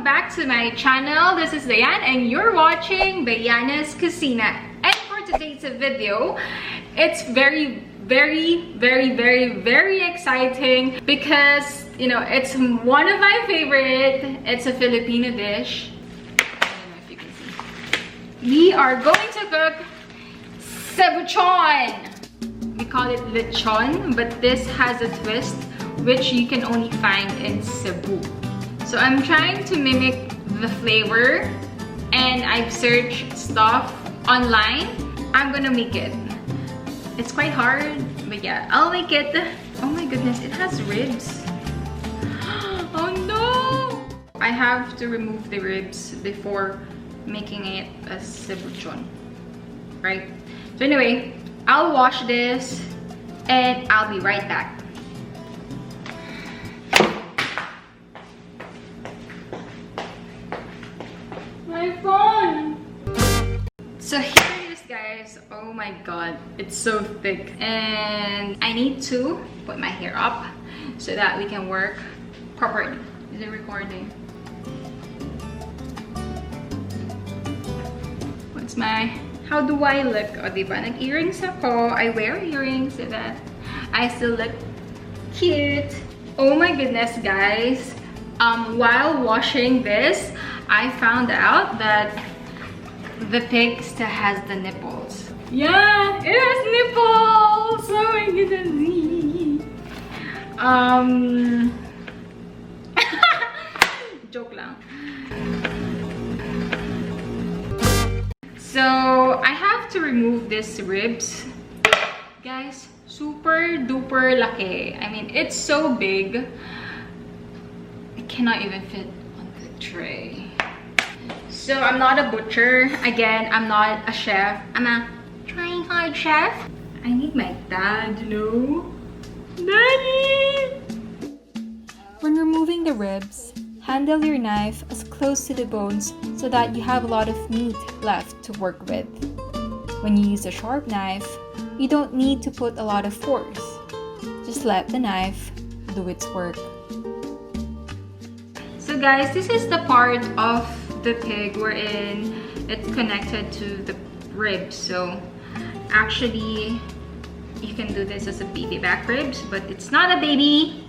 welcome back to my channel. This is Dayan and you're watching Dayana's Kusina. And for today's video, it's very exciting because, you know, it's one of my favorite. It's a Filipino dish. I don't know if you can see. We are going to cook cebuchon. We call it lechon, but this has a twist which you can only find in Cebu. So I'm trying to mimic the flavor and I've searched stuff online. I'm gonna make it. It's quite hard, but yeah, I'll make it. Oh my goodness, it has ribs. Oh no! I have to remove the ribs before making it a cebuchon, right? So anyway, I'll wash this and I'll be right back. My phone! So here it is, guys. Oh my god, it's so thick. And I need to put my hair up so that we can work properly. Is it recording? What's my... How do I look? O, diba? Nag-earrings ako. I wear earrings so that I still look cute. Oh my goodness, guys. While washing this, I found out that the pig still has the nipples. Yeah, it has nipples! Oh my goodness. Joke lang. So I have to remove these ribs. Guys, super duper laki. I mean, it's so big. It cannot even fit on the tray. So I'm not a butcher. Again, I'm not a chef. I'm a trying hard chef. I need my dad, you know? Daddy! When removing the ribs, handle your knife as close to the bones so that you have a lot of meat left to work with. When you use a sharp knife, you don't need to put a lot of force. Just let the knife do its work. So guys, this is the part of the pig wherein it's connected to the ribs. So actually, you can do this as a baby back ribs, but it's not a baby.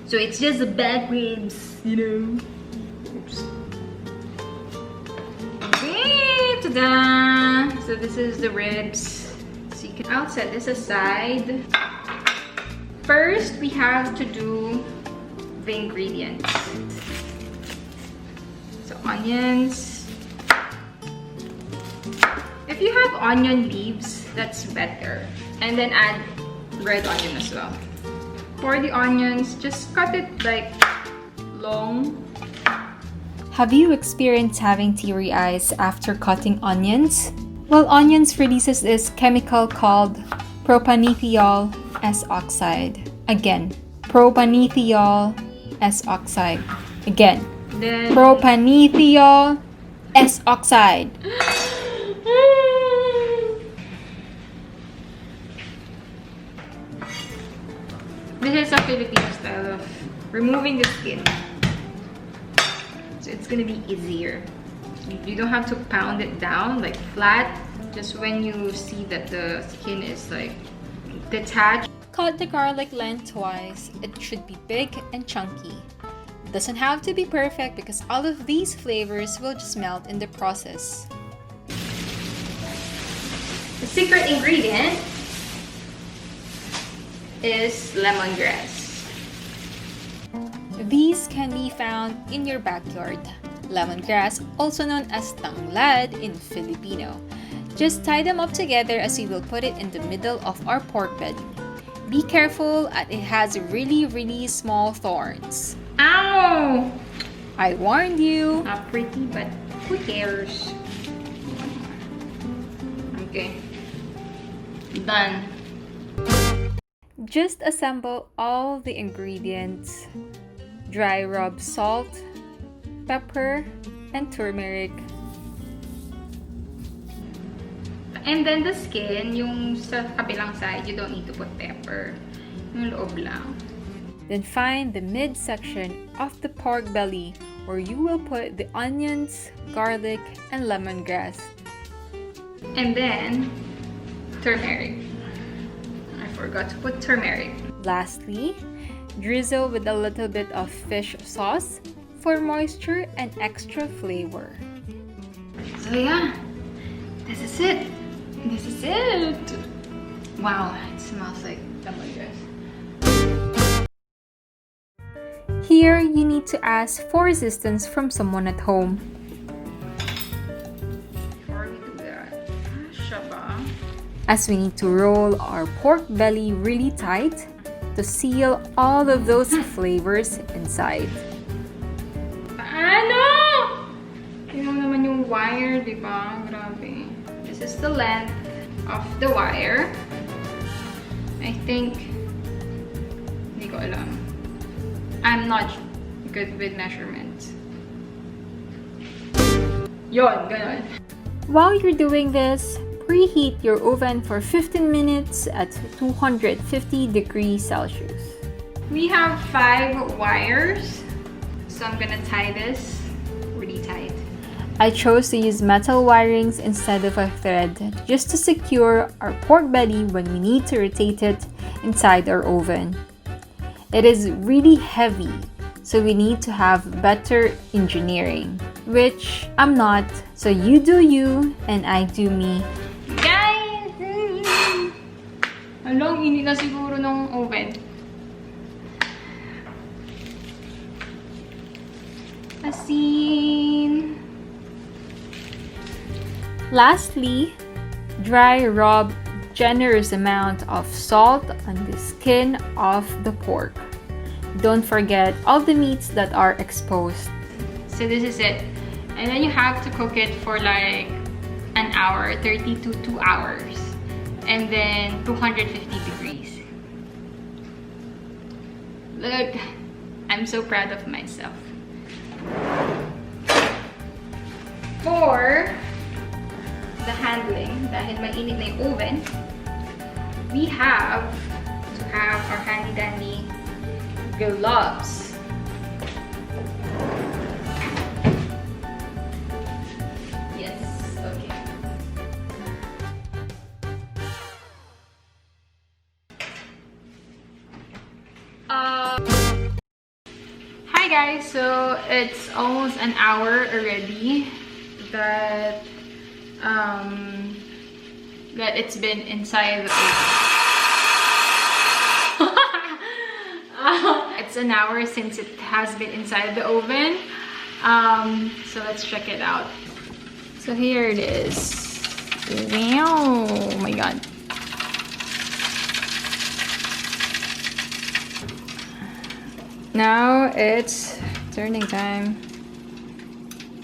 So it's just a back ribs, you know. Oops. Okay, ta-da! So this is the ribs. So you can, I'll set this aside. First, we have to do the ingredients. So onions. If you have onion leaves, that's better. And then add red onion as well. For the onions, just cut it like long. Have you experienced having teary eyes after cutting onions? Well, onions releases this chemical called propanethiol S-oxide. Again, propanethiol S-oxide. Again, Then propanethiol S-oxide. this is a Filipino style of removing the skin. So it's gonna be easier. You don't have to pound it down like flat. Just when you see that the skin is like detached. Cut the garlic lengthwise. It should be big and chunky. It doesn't have to be perfect because all of these flavors will just melt in the process. The secret ingredient is lemongrass. These can be found in your backyard. Lemongrass, also known as tanglad in Filipino. Just tie them up together as we will put it in the middle of our pork belly. Be careful as it has really small thorns. Ow! I warned you. Not pretty, but who cares? Okay. Done. Just assemble all the ingredients. Dry rub salt, pepper, and turmeric. And then the skin, yung sa kabilang side, you don't need to put pepper. Yung loob lang. Then find the midsection of the pork belly where you will put the onions, garlic, and lemongrass. And then turmeric. I forgot to put turmeric. Lastly, drizzle with a little bit of fish sauce for moisture and extra flavor. So yeah, this is it. This is it. Wow, it smells like lemongrass. Here, you need to ask for assistance from someone at home. Before we do that, shaba. As we need to roll our pork belly really tight to seal all of those flavors inside. Paano? Tingnan naman yung wire, di ba? Grabe. This is the length of the wire. I think, hindi ko alam. I'm not good with measurements. Yon, ganon. While you're doing this, preheat your oven for 15 minutes at 250 degrees Celsius. We have 5 wires, so I'm gonna tie this really tight. I chose to use metal wirings instead of a thread just to secure our pork belly when we need to rotate it inside our oven. It is really heavy, so we need to have better engineering, which I'm not. So you do you and I do me. Guys! Alam, init na siguro ng oven. Asin. Lastly, dry rub generous amount of salt on the skin of the pork. Don't forget all the meats that are exposed. So this is it. And then you have to cook it for like an hour, 30 to 2 hours. And then 250 degrees. Look, I'm so proud of myself. For the handling, dahil mainit na yung oven, we have to have our handy dandy gloves. Yes, okay. Hi guys, so it's almost an hour already that it's been inside the oven. It's an hour since it has been inside the oven. So let's check it out. So here it is. Wow, oh my god. Now it's turning time.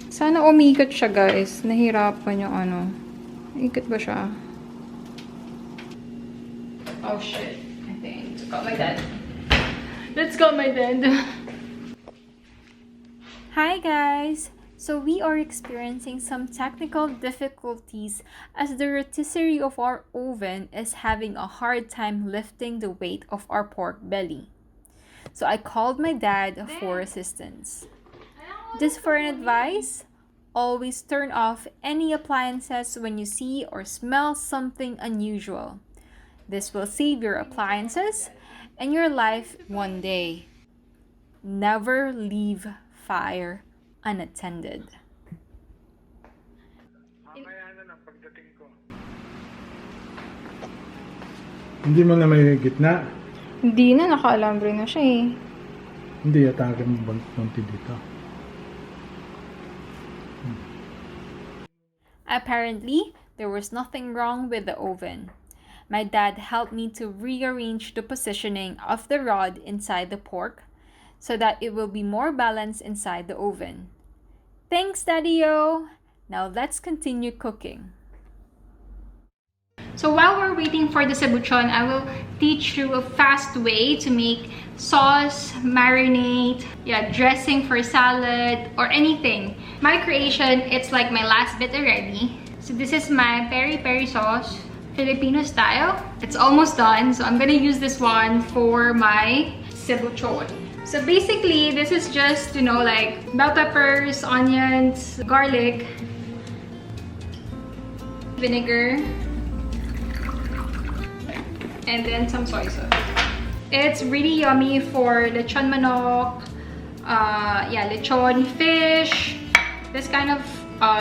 Sana umikot siya, guys. Nahirapan yung ano. Ikot ba siya? Oh shit. I think I need to call my dad. Let's call my dad. Hi guys! So we are experiencing some technical difficulties as the rotisserie of our oven is having a hard time lifting the weight of our pork belly. So I called my dad for assistance. Just for an advice, always turn off any appliances when you see or smell something unusual. This will save your appliances and your life one day. Never leave fire unattended. Hindi mo na may gitna. Hindi na, naka-alambre na siya eh. Hindi atake mo bunti dito. Apparently, there was nothing wrong with the oven. My dad helped me to rearrange the positioning of the rod inside the pork so that it will be more balanced inside the oven. Thanks, Daddy-o! Now let's continue cooking. So while we're waiting for the cebuchon, I will teach you a fast way to make sauce, marinade, dressing for salad, or anything. My creation, it's like my last bit already. So this is my peri-peri sauce, Filipino style. It's almost done, so I'm gonna use this one for my cebuchon. So basically, this is just, you know, like bell peppers, onions, garlic, vinegar, and then some soy sauce. It's really yummy for lechon manok, yeah, lechon fish, this kind of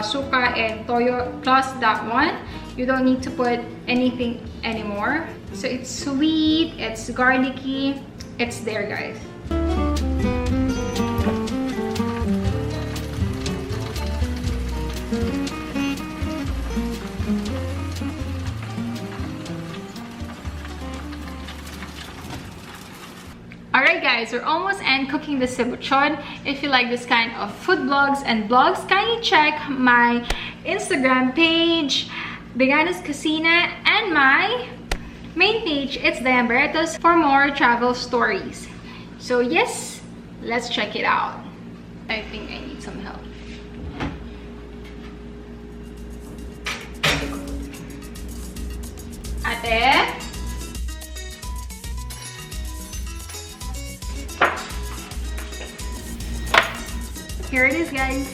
suka and toyo, plus that one. You don't need to put anything anymore. So it's sweet, it's garlicky, it's there, guys. Alright guys, we're almost end cooking the cebuchon. If you like this kind of food vlogs and blogs, kindly check my Instagram page, Veganas Kusina, and my main page, it's Diane Barretos, for more travel stories. So yes, let's check it out. I think I need some help. Ate? Here it is, guys.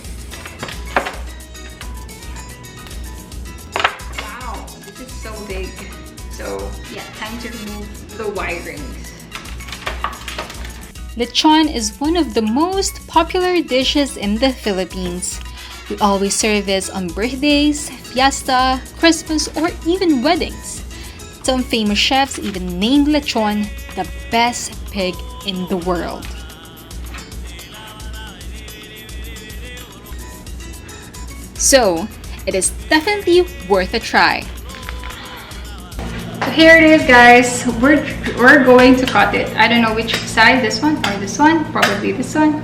Wow, this is so big. So yeah, time to remove the wirings. Lechon is one of the most popular dishes in the Philippines. We always serve this on birthdays, fiesta, Christmas, or even weddings. Some famous chefs even named lechon the best pig in the world. So, it is definitely worth a try. So here it is, guys. We're going to cut it. I don't know which side, this one or this one. Probably this one.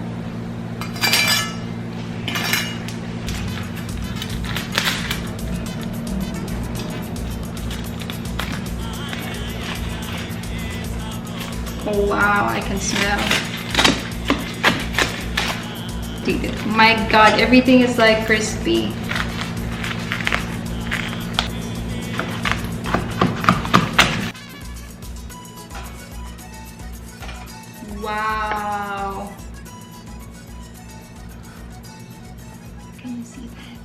Oh wow, I can smell. My god, everything is like crispy. Wow. Can you see that?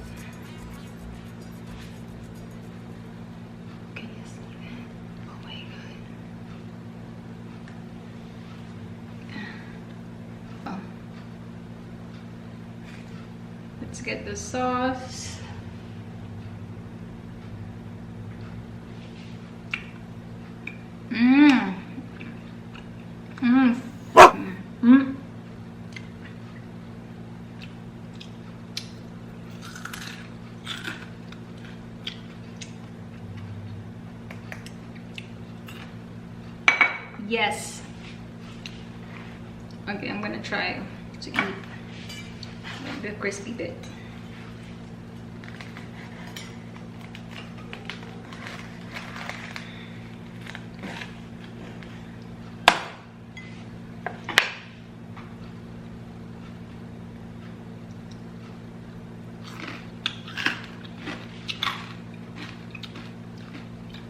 Can you see that? Oh my god. Oh. Let's get the sauce. Mmm. Mmm. Mmm. Yes. Okay, I'm gonna try to eat the crispy bit.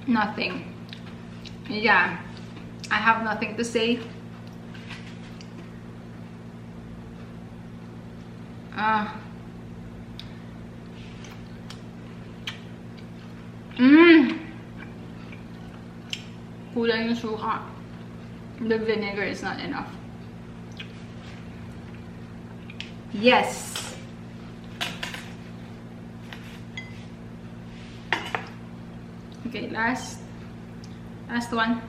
Nothing. Yeah, I have nothing to say. Kulang yung suka. The vinegar is not enough. Yes. Okay, last one.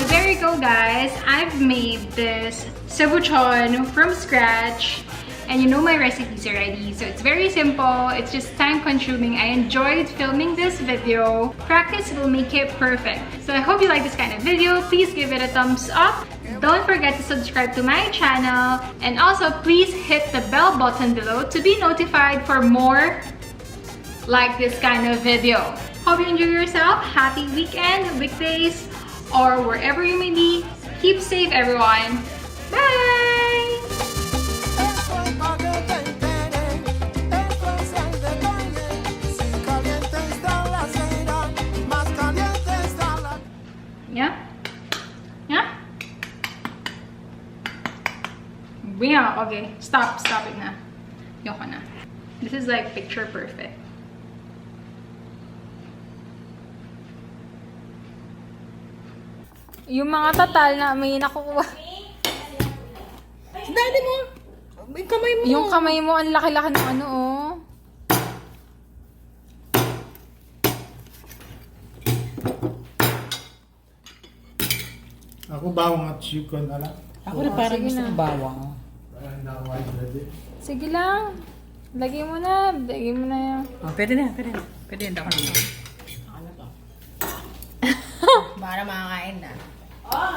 There you go, guys. I've made this cebuchon from scratch. And you know my recipes already, so it's very simple. It's just time consuming. I enjoyed filming this video. Practice will make it perfect. So I hope you like this kind of video. Please give it a thumbs up. Don't forget to subscribe to my channel. And also please hit the bell button below to be notified for more like this kind of video. Hope you enjoy yourself. Happy weekend, weekdays, or wherever you may be. Keep safe, everyone. Bye! Yeah? Yeah? Yeah, okay. Stop it na. Yoko na. This is like picture perfect. Yung mga tatal na may nakukuha. Daddy mo! Yung kamay mo! Yung kamay mo, ang laki-laki ng ano, oh. Ako bawang at chicken, ala. Ako na parang sige gusto na. ko bawang. Parang nakawait ready. Sige lang. Lagay mo na. Lagay mo na yan. Oh, pwede na. Pwede na. Ako na. Ako na to. Para makakain na. Oh!